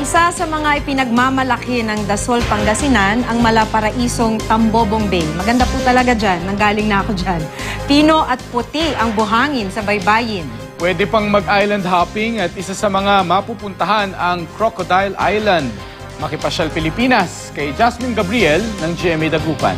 Isa sa mga ipinagmamalaki ng Dasol, Pangasinan ang malaparaisong Tambobong Bay. Maganda po talaga dyan, nanggaling na ako dyan. Pino at puti ang buhangin sa baybayin. Pwede pang mag-island hopping at isa sa mga mapupuntahan ang Crocodile Island. Makipasyal Pilipinas kay Jasmine Gabriel ng GMA Dagupan.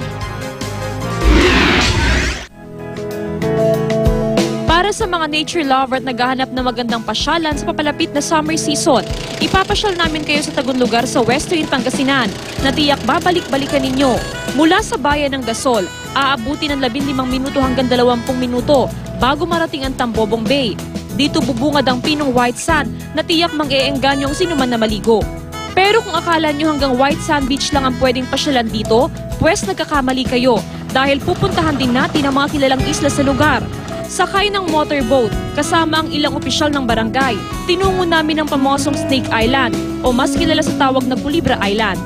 Para sa mga nature lover at naghahanap ng magandang pasyalan sa papalapit na summer season, ipapasyal namin kayo sa tagun lugar sa Western Pangasinan na tiyak babalik-balikan ninyo. Mula sa bayan ng Dasol, aabuti ng 15 minuto hanggang 20 minuto bago marating ang Tambobong Bay. Dito bubungad ang pinong white sand na tiyak mang-eengganyo ang sinuman na maligo. Pero kung akala nyo hanggang white sand beach lang ang pwedeng pasyalan dito, pwes nagkakamali kayo dahil pupuntahan din natin ang mga kilalang isla sa lugar. Sakay ng motorboat, kasama ang ilang opisyal ng barangay, tinungo namin ang pamosong Snake Island o mas kilala sa tawag na Culebra Island.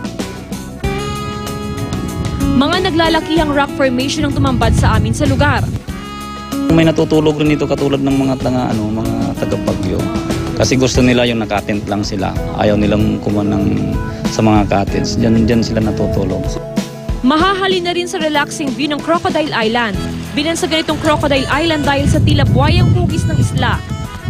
Mga naglalakihang rock formation ang tumambad sa amin sa lugar. May natutulog rin dito katulad ng mga taga-Bagyo. Kasi gusto nila yung nakatent lang sila. Ayaw nilang kuman sa mga cottage. Diyan sila natutulog. Mahahali na rin sa relaxing view ng Crocodile Island. Binansagan itong Crocodile Island dahil sa tila buwayang hugis ng isla.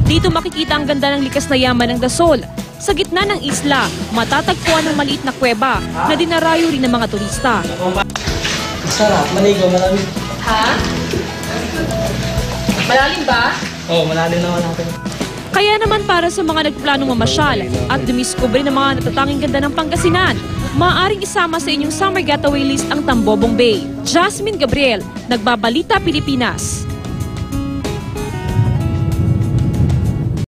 Dito makikita ang ganda ng likas na yaman ng Dasol. Sa gitna ng isla, matatagpuan ng maliit na kuweba na dinarayo rin ng mga turista. Sarap, maligo, malamig. Ha? Malalim ba? Oo, malalim naman natin. Kaya naman para sa mga nagplanong mamasyal at dumiskubre ng mga natatanging ganda ng Pangasinan, maaaring isama sa inyong summer getaway list ang Tambobong Bay. Jasmine Gabriel, Nagbabalita Pilipinas.